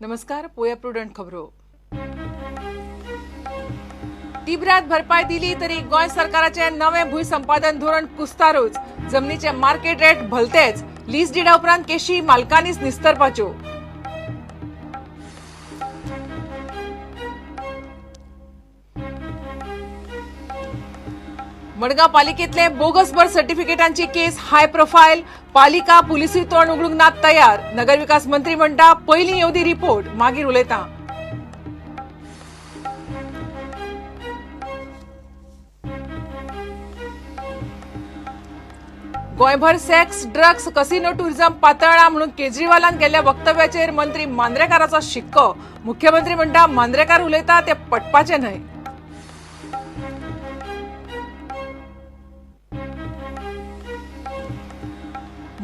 नमस्कार. पोया प्रुडंट खबरो. तिब्रात भरपाई दिली तरी गोंय सरकाराचे नवे भूंय संपादन धोरण कुस्तारूच. जमनीचे मार्केट रेट भलतेच. लीज डिडा उपरांत केशी मालकांनीच निस्तरपाच्यो. मडगांव पालिकेतले बोगस बर्थ सर्टिफिकेटांची केस हाय प्रोफायल. पालिका पुलिसूय तोंड उगडूंक नात तयार. नगर विकास मंत्री म्हणटा पयलीं येवदी रिपोर्ट मागीर उलयता. गोंयभर सेक्स ड्रग्स कसिनो टुरिझम पातळ्ळा म्हणून केजरीवालान केल्ल्या वक्तव्याचेर मंत्री मांद्रेकाराचो शिक्को. मुख्यमंत्री म्हणटा मांद्रेकार उलयता ते पटपाचे न्हय.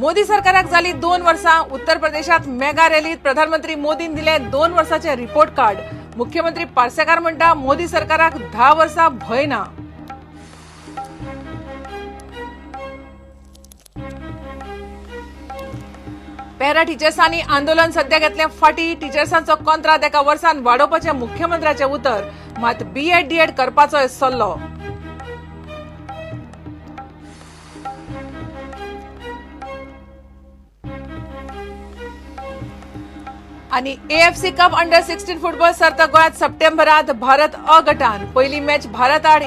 मोदी सरकाराक जाली 2 वर्सां. उत्तर प्रदेशात मेगा रॅलीत प्रधानमंत्री मोदीन दिले 2 वर्सांचे रिपोर्ट कार्ड. मुख्यमंत्री पार्सेकार म्हणटा मोदी सरकाराक 10 वर्सां भंय ना. पॅरा टिचर्सांनी आंदोलन सध्या घेतले फाटी. टिचर्सांचो कंत्राट एका वर्सान वाडोवपाचे मुख्यमंत्र्याचे उतर. मात बीएड डीएड करपाचो सल्लो. आणि एएफसी कप अंडर 16 फुटबॉल सर्त गोंयांत सप्टेंबरात. भारत अ गटान. पयली मॅच भारत आड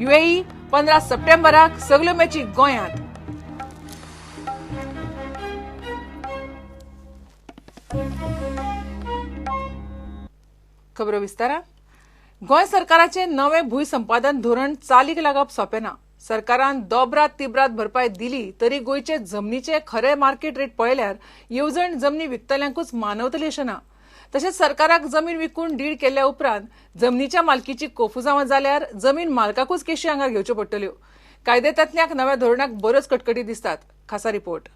युएई 15 सप्टेंबराक. सगल्यो मॅची गोंयांत. खबरो विस्तारा. गोंय सरकाराचे नवे भूंय संपादन धोरण चालीक लागप सोंपें ना. सरकारान दोबरात तिब्रात भरपाई दिली तरी गोंयचे जमनीचे खरे मार्केट रेट पळयल्यार येवजण जमनी विकतल्यांकूच मानवतली अशें ना. तशेंच सरकाराक जमीन विकून डीड केल्ल्या उपरांत जमनीच्या मालकीची कोफुजावां जाल्यार जमीन मालकाकूच केशी आंगार घेवच्यो पडटल्यो. कायदेतज्ञांक नव्या धोरणाक बऱ्योच कटकटी दिसतात. खासा रिपोर्ट.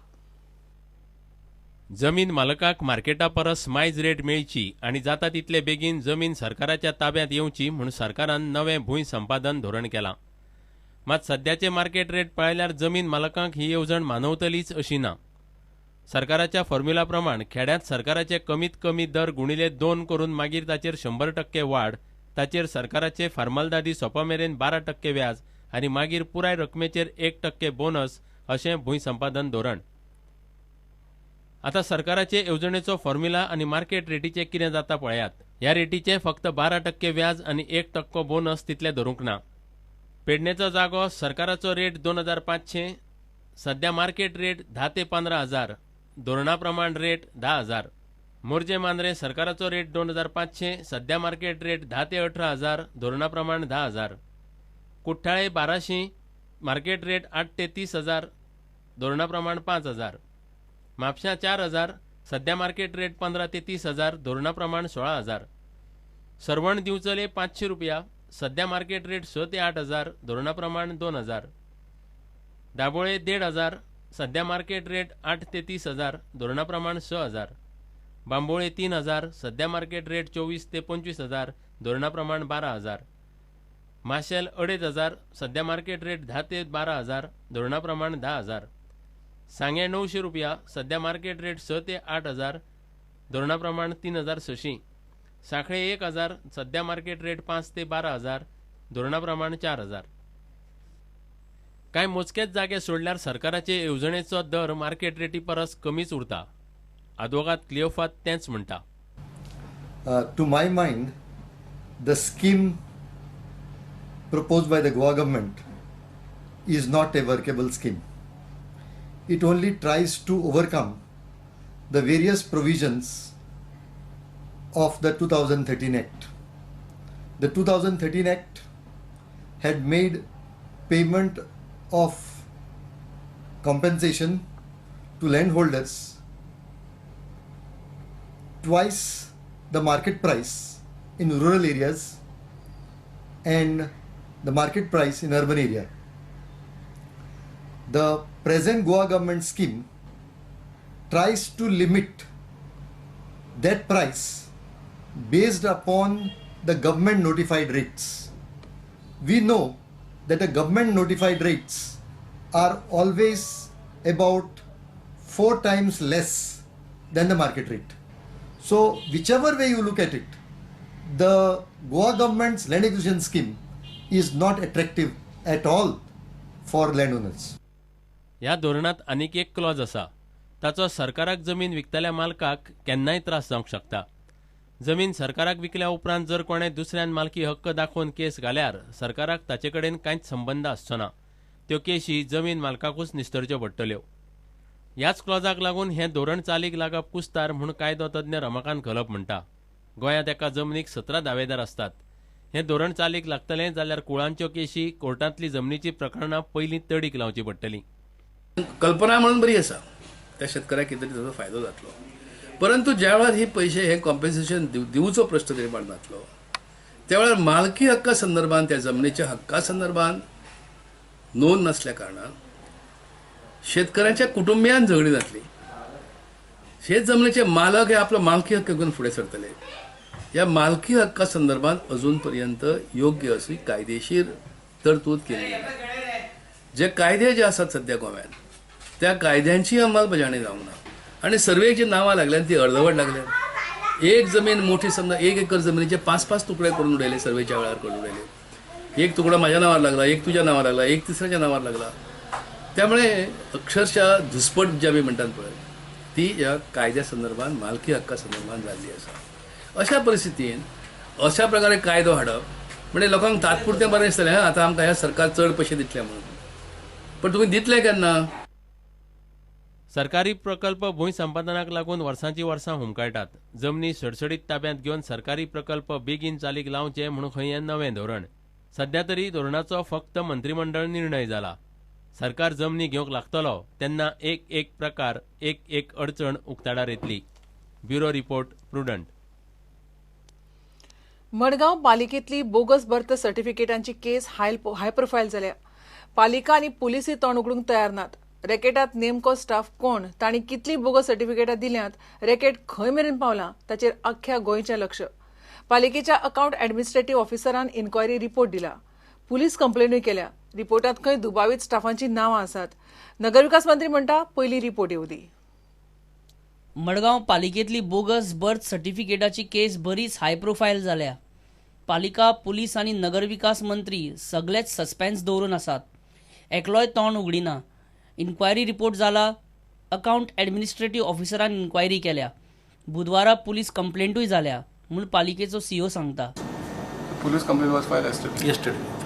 जमीन मालकाक मार्केटा परस मायज रेट मेळची आनी जाता तितले बेगीन जमीन सरकाराच्या ताब्यांत येवची म्हूण सरकारान नवें भूंय संपादन धोरण केलां. मात सद्याचे मार्केट रेट पळयल्यार जमीन मालकांक ही येवजण मानवतलीच अशी ना. सरकाराच्या फॉर्म्युला प्रमाण खेड्यांत सरकाराचे कमीत कमी दर गुणिले 2 करून मागीर ताचेर 100% वाड, ताचेर सरकाराचे फार्मालदादी सोंपा मेरेन 12% व्याज आनी मागीर पुराय रकमेचेर 1% बोनस अशें भूंय संपादन धोरण. आता सरकाराचे येवजणेचो फॉर्म्युला आनी मार्केट रेटीचे कितें जाता पळयात. ह्या रेटीचे फक्त 12% व्याज आनी 1% बोनस तितले धरूंक ना. पेडणेचो जागो सरकाराचो रेट 2500, सध्या मार्केट रेट 10 ते 15 हजार, धोरणा प्रमाण रेट 10 हजार. मोरजे मांद्रे सरकाराचो रेट 2500, सध्या मार्केट रेट 10 ते 18 हजार, धोरणा प्रमाण 10 हजार. कुठ्ठाळे 1200, मार्केट रेट 8 ते 30 हजार, धोरणा प्रमाण 5 हजार. म्हापशां 4 हजार, सध्या मार्केट रेट 15 ते 30 हजार, धोरणा प्रमाण 16 हजार. सरवण दिवचले 500 रुपया, सध्या मार्केट रेट 6 ते 8 हजार, धोरणा प्रमाण 2 हजार. दाबोळे 1.5 हजार, सध्या मार्केट रेट 8 ते 30 हजार, धोरणा प्रमाण 6 हजार. बांबोळे 3 हजार, सध्या मार्केट रेट 24 ते 25 हजार, धोरणा प्रमाण 12 हजार. माशेल 2.5 हजार, सध्या मार्केट रेट 10 ते 12 हजार, धोरणा प्रमाण 10 हजार. सांगे 900 रुपया, सध्या मार्केट रेट 6 ते 8 हजार, धोरणा प्रमाण 3600. साखळे 1 हजार, सध्या मार्केट रेट 5 ते 12 हजार, धोरणा प्रमाण 4 हजार. कांय मोजकेच जागे सोडल्यार सरकाराचे येवजणेचो दर मार्केट रेटी परस कमीच उरता. आदवोगाद क्लिओफात तेंच म्हणटा. To my mind, the scheme proposed by the Goa government is not a workable scheme. It only tries to overcome the various provisions of the 2013 Act. The 2013 Act had made payment of compensation to landholders twice the market price in rural areas and the market price in urban area. The present Goa government scheme tries to limit that price based upon the government notified rates. We know that the government notified rates are always about 4 times less than the market rate. So, whichever way you look at it, the Goa government's land acquisition scheme is not attractive at all for landowners. ह्या धोरणात आनीक एक clause आसा. ताचो सरकाराक जमीन विकतल्या मालकाक केन्नाय त्रास जावंक शकता. जमीन सरकाराक विकल्या उपरांत जर कोणें दुसऱ्यान मालकी हक्क दाखोवन केस घाल्यार सरकाराक ताचे कडेन कांयच संबंद आसचो ना. त्यो केशी जमीन मालकाकूच निसतरच्यो पडटल्यो. ह्याच क्लॉजाक लागून हें धोरण चालीक लागप कुस्तार म्हूण कायदो तज्ञ रमाकांत घलप म्हणटा. गोंयांत एका जमनीक 17 दावेदार असतात. हें धोरण चालीक लागतलें जाल्यार कुळांच्यो केशी कोर्टांतली जमनीची प्रकरणां पयलीं तडीक लावची पडटलीं. कल्पना म्हणून बरी आसा, त्या शेतकऱ्याक कितें तरी ताचो फायदो जातलो. परंतु ज्या वेळार हे पैसे हे कॉम्पेन्सेशन दिवचो प्रश्न निर्माण जातलो त्या वेळार मालकी हक्का संदर्भात त्या जमनीच्या हक्का संदर्भात नोंद नसल्या कारणान शेतकऱ्याच्या कुटुंबियान झगडी जातली. शेत जमनीचे मालक हे आपलो मालकी हक्क घेऊन फुडें सरतले. या मालकी हक्का संदर्भात अजून पर्यंत योग्य अशी कायदेशीर तरतूद केली ना. जे कायदे जे आसात सध्या गोव्यात त्या कायद्यांची अंमलबजावणी जावंक ना आणि सर्वेची नावां लागल्यात ती अर्धवट लागल्यात. एक जमीन मोठी समजा 1 एकर जमिनीचे 5-5 तुकडे करून उडयले सर्वेच्या वेळार करून उडयले. एक तुकडा माझ्या नावावर लागला, एक तुझ्या नावावर लागला, एक तिसऱ्याच्या नावावर लागला. त्यामुळे अक्षरशः धुसपट जे आमी म्हणतात पळय ती या कायद्या संदर्भात मालकी हक्का संदर्भात जाल्ली आसा. अशा परिस्थितीन अशा प्रकारे कायदो हाडप म्हणजे लोकांक तात्पुरतें बरें दिसतलें, आतां आमकां ह्या सरकार चड पयशे दितले म्हणून. पण तुम्ही दितले केन्ना? सरकारी प्रकल्प भूंय संपादनाक लागून वर्सांची वर्सां हुमकळटात. जमनी सडसडीत ताब्यांत घेवन सरकारी प्रकल्प बेगीन चालीक लावचे म्हणून खंय हें नवें धोरण. सध्या तरी धोरणाचो फक्त मंत्रिमंडळ निर्णय जाला. सरकार जमनी घेवंक लागतलो तेन्ना एक प्रकार एक अडचण उक्ताडार येतली. Bureau report, Prudent. मडगांव पालिकेतली बोगस बर्थ सर्टिफिकेटांची केस हाय प्रोफायल जाल्या. पालिका आनी पुलिसूय तोंड उगडूंक तयार नात. रॅकेटांत नेमको स्टाफ कोण, तांणी कितली बोगस सर्टिफिकेटां दिल्यांत, रॅकेट खंय मेरेन पावलां ताचेर अख्ख्या गोंयचें लक्ष. पालिकेच्या अकाउंट ॲडमिनिस्ट्रेटिव्ह ऑफिसरान इन्क्वायरी रिपोर्ट दिला. पुलीस कंप्लेनूय केल्या. रिपोर्टांत खंय दुबावीत स्टाफांची नांवां आसात. नगरविकास मंत्री म्हणटा पयली रिपोर्ट येवं दी. मडगांव पालिकेतली बोगस बर्थ सर्टिफिकेटाची केस बरीच हाय प्रोफायल जाल्या. पालिका, पुलीस आनी नगरविकास मंत्री सगळेच सस्पेन्स दवरून आसात. एकलोय तोंड उगडिना. इन्क्वायरी रिपोर्ट जाला. अकाउंट ॲडमिनिस्ट्रेटिव्ह ऑफिसरान इन्क्वायरी केल्या. बुधवारा पुलीस कंप्लेंटूय जाल्या म्हूण पालिकेचो सीओ सांगता. Police complaint was filed yesterday.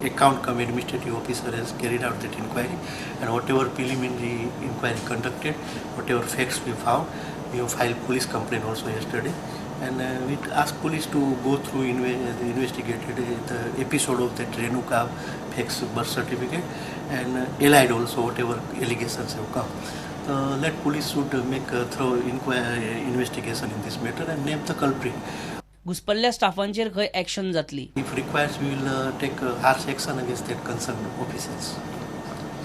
Account cum administrative officer has carried out that inquiry, and whatever preliminary inquiry conducted, whatever facts we found, we have filed police complaint also yesterday, and we asked police to go through investigated the episode of that Renuka fake birth certificate and allied also whatever allegations have come. Let police should make a thorough investigation in this matter and name the culprit. घुसपल्ल्या स्टाफांचेर खंय action जातली. If required, we will take harsh action against that concerned officers.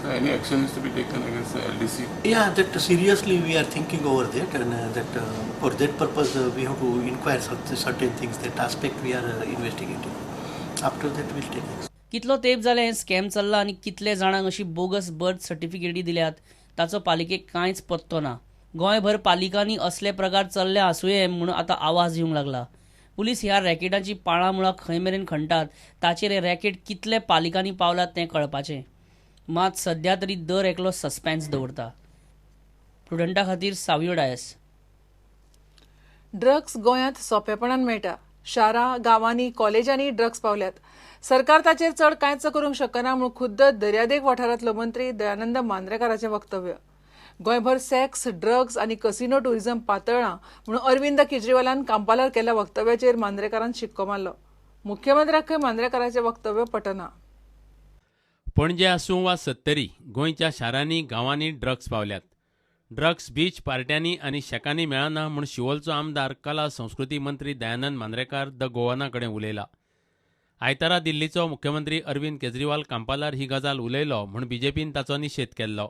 So any action is to be taken against the LDC? Yeah, that seriously we are thinking over that, and that for that purpose we have to inquire certain things. That aspect we are investigating. After that, we'll take action. कितलो तेंप जालें हें scam चल्लां आनी कितले जाणांक अशी bogus birth सर्टिफिकेटी दिल्यात ताचो पालिकेक कांयच पत्तो ना. गोंयभर पालिकांनी असले प्रकार चल्ले आसूये म्हणून आतां आवाज येवंक लागला. पुलीस ह्या रॅकेटांची पाळामुळां खंय मेरेन खणटात ताचेर हे रॅकेट कितले पालिकांनी पावलात तें कळपाचें. मात सध्या तरी दर एकलो सस्पेन्स दवरता. प्रुडंटा खातीर सावियो डायस. ड्रग्स गोंयांत सोंपेपणान मेळटा. शारां, गांवांनी, कॉलेजांनी ड्रग्स पावल्यात. सरकार ताचेर चड कांयच करूंक शकना म्हूण खुद्द दर्यादेग वाठारांतलो मंत्री दयानंद मांद्रेकाराचें वक्तव्य. गोंयभर सेक्स, ड्रग्स आनी कसिनो टुरिझम पातळ्ळां म्हणून अरविंद केजरीवालान कांपालार केल्ल्या वक्तव्याचेर मांद्रेकारान शिक्को मारलो. मुख्यमंत्र्याक मांद्रेकाराचें वक्तव्य पटना. पणजे आसूं वा सत्तरी, गोंयच्या शारांनी गांवांनी ड्रग्स पावल्यात. ड्रग्स बीच पार्ट्यांनी आनी शेकांनी मेळना म्हूण शिवोलचो आमदार कला संस्कृती मंत्री दयानंद मांद्रेकार द गोवाना कडेन उलयला. आयतारा दिल्लीचो मुख्यमंत्री अरविंद केजरीवाल कांपालार ही गजाल उलयलो म्हूण बीजेपीन ताचो निशेध केल्लो.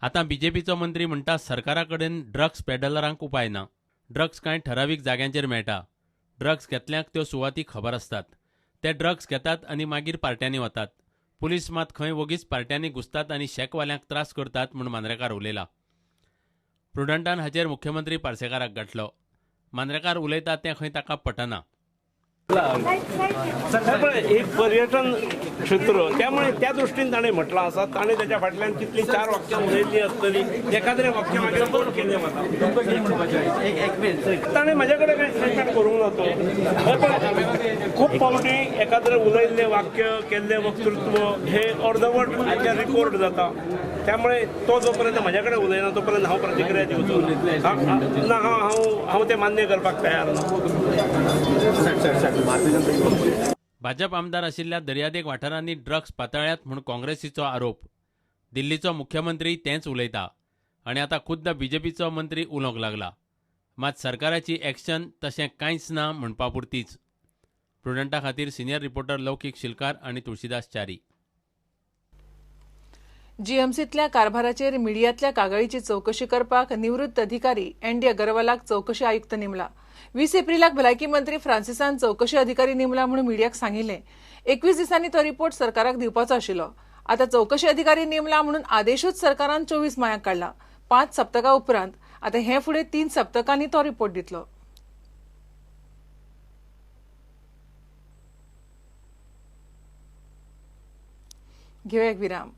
आतां बीजेपीचो मंत्री म्हणटा सरकारा कडेन ड्रग्स पेडलरांक उपाय ना. ड्रग्स कांय ठरावीक जाग्यांचेर मेळटा. ड्रग्स घेतल्यांक त्यो सुवाती खबर आसतात. ते ड्रग्स घेतात आनी मागीर पार्ट्यांनी वतात. पुलीस मात खंय वगीच पार्ट्यांनी घुसतात आनी शेकवाल्यांक त्रास करतात म्हूण मांद्रेकार उलयला. प्रुडंटान हाचेर मुख्यमंत्री पार्सेकाराक गाठलो. मांद्रेकार उलयतात तें खंय ताका पटना. एक पर्यटन क्षेत्र त्यामुळे त्या दृष्टीने ताणें म्हटलं आसा. ताणें त्याच्या फाटल्यान कितली 4 वाक्यां उलयल्ली आसतली. एखाद्रें वाक्य मागीर दोन केलें वता. ताणें म्हाजे कडेन कांय स्टेटमेंट करूंक ना तो. पण खूब फावटी एखाद्रें उलयल्लें वाक्य केल्लें वक्तृत्व हे अर्दवट हाचेर रिकॉर्ड जाता. त्यामुळे तो जो पर्यंत म्हाजे कडेन उलयना तो पर्यंत हांव प्रतिक्रिया दिवचो ना. हांव तें मान्य करपाक तयार ना. भाजप आमदार आशिल्ल्या दर्यादेग वाठारांनी ड्रग्स पातळ्यात म्हूण काँग्रेसीचो आरोप. दिल्लीचो मुख्यमंत्री तेंच उलयता आनी आतां खुद्द बीजेपीचो मंत्री उलोवंक लागला. मात सरकाराची एक्शन तशें कांयच ना म्हणपा पुरतीच. प्रुडंटा खातीर सिनियर रिपोर्टर लौकीक शिलकार आनी तुळशीदास च्यारी. जीएमसींतल्या कारभाराचेर मिडियांतल्या कागाळीची चवकशी करपाक निवृत्त अधिकारी एनडी अगरवालाक चवकशी आयुक्त नेमला. 20 एप्रिलाक भलायकी मंत्री फ्रांसिसान चवकशी अधिकारी नेमला म्हणून मिडियाक सांगिल्लें. 21 दिसांनी तो रिपोर्ट सरकाराक दिवपाचो आशिल्लो. आतां चवकशी अधिकारी नेमला म्हणून आदेशूच सरकारान 24 मायाक काडला. 5 सप्तकां उपरांत आतां हे फुडें 3 सप्तकांनी तो रिपोर्ट दितलो. घेऊया एक विराम.